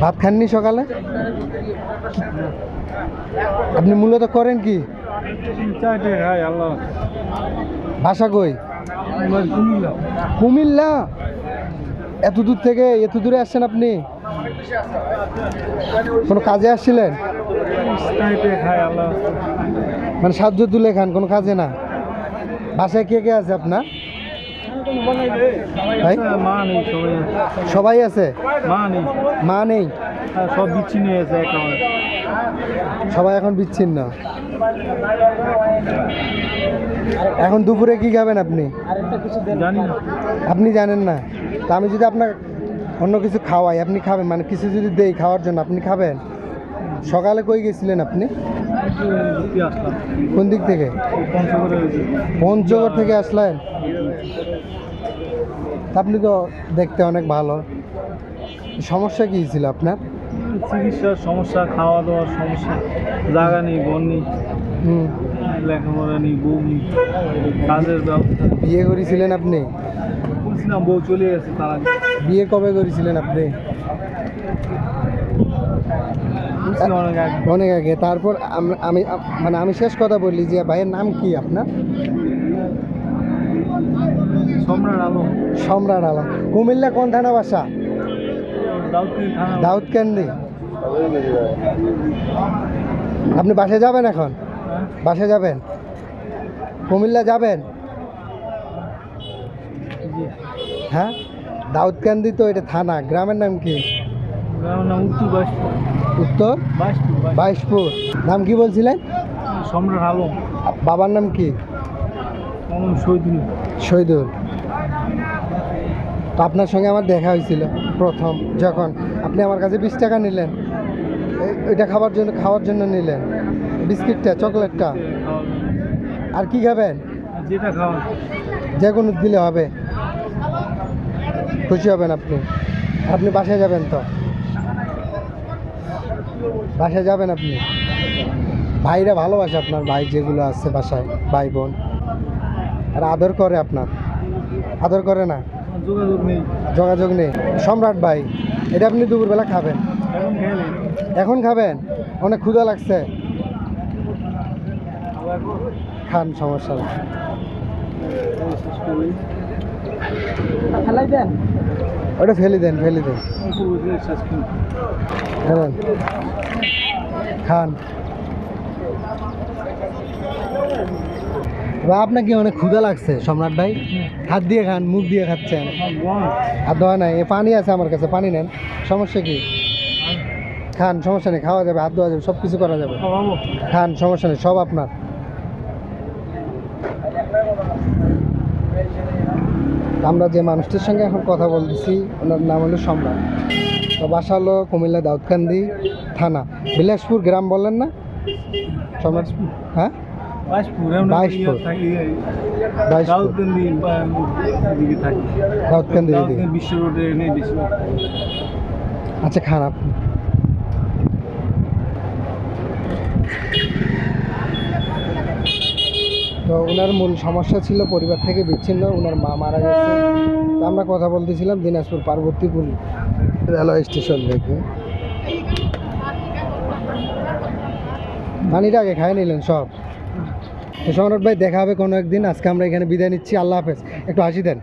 ভাত খাননি সকালে? আপনি মূলত করেন কি? বাসা কই? কুমিল্লা। এত দূর থেকে এত দূরে আসছেন আপনি? কোনো কাজে আসছিলেন? মানে সাহায্য তুলে খান, কোনো কাজে না? বাসায় কে কে আছে আপনার? ভাই সবাই আছে? মা নেই? সব বিচ্ছিন্ন হয়েছে। সবাই এখন বিচ্ছিন্ন। এখন দুপুরে কি খাবেন আপনি? জানি না। আপনি জানেন না? তা আমি যদি আপনার অন্য কিছু খাওয়াই আপনি খাবেন? মানে কিছু যদি দেই খাওয়ার জন্য আপনি খাবেন? সকালে কই গেছিলেন আপনি? কোন দিক থেকে? পঞ্চগড় থেকে আসলেন? আপনি তো দেখতে অনেক ভালো। সমস্যা কী ছিল আপনার? চিকিৎসার সমস্যা, খাওয়া দাওয়ার সমস্যা, জায়গা নেই, ঘর নেই, লেখাপড়া নেই, বউ নেই, কাজের ব্যবস্থা। বিয়ে করেছিলেন আপনি? বলছিলাম বউ চলে গেছে তার আগে। বিয়ে কবে করেছিলেন আপনি? অনেক আগে। অনেক আগে। তারপর আমি মানে আমি শেষ কথা বললি যে ভাইয়ের নাম কি আপনার? সম্রাট আলম। সম্রাট আলম। কুমিল্লা কোন থানা বাসা? দাউদকান্দি। আপনি বাসে যাবেন এখন? বাসে যাবেন? কুমিল্লা যাবেন? হ্যাঁ, দাউদকান্দি তো এটা থানা। গ্রামের নাম কি? উত্তর বাইশপুর। নাম কি বলছিলেন? সম্রাট আলম। বাবার নাম কি? শহীদুল। শহীদুল। তো আপনার সঙ্গে আমার দেখা হয়েছিল প্রথম, যখন আপনি আমার কাছে 20 টাকা নিলেন। এটা খাওয়ার জন্য নিলেন? বিস্কিটটা, চকলেটটা? আর কি খাবেন? যেটা খাওয়া, যে কোনো দিলে হবে? খুশি হবেন আপনি? আপনি বাসায় যাবেন তো? বাসায় যাবেন আপনি? ভাইরা ভালোবাসে আপনার? ভাই যেগুলো আছে বাসায়, ভাই বোন, আর আদর করে আপনার? আদর করে না? যোগাযোগ নেই। যোগাযোগ নেই। সম্রাট ভাই, এটা আপনি দুপুরবেলা খাবেন? এখন খাবেন? অনেক ক্ষুধা লাগছে। খান, সমস্যা নেই। ওটা ফেলে দেন, ফেলে দেন। খান। আপনার কি অনেক ক্ষুধা লাগছে সম্রাট ভাই? হাত দিয়ে খান, মুখ দিয়ে খাচ্ছেন? হাত ধোয়া নাই? পানি আছে আমার কাছে, পানি নেন। সমস্যা কি? খান, সমস্যা নেই, খাওয়া যাবে, হাত ধোয়া যাবে, সব কিছু করা যাবে। খান, সমস্যা নেই, সব আপনার। আমরা যে মানুষটির সঙ্গে এখন কথা বলতেছি ওনার নাম হলো সম্রাট। তো বাসা হলো কুমিল্লা দাউদকান্দি থানা, বিলাসপুর গ্রাম বললেন না সম্রাট? হ্যাঁ, দাউদকান্দি। আচ্ছা, খান আপনি। তো ওনার মূল সমস্যা ছিল পরিবার থেকে বিচ্ছিন্ন, ওনার মা মারা গেছে। তো আমরা কথা বলতেছিলাম দিনাজপুর পার্বতীপুর রেলওয়ে স্টেশন থেকে। পানিটা আগে খাই নিলেন সব। তো সম্রাট ভাই, দেখা হবে কোনো একদিন। আজকে আমরা এখানে বিদায় নিচ্ছি। আল্লাহ হাফেজ। একটু হাসি দেন।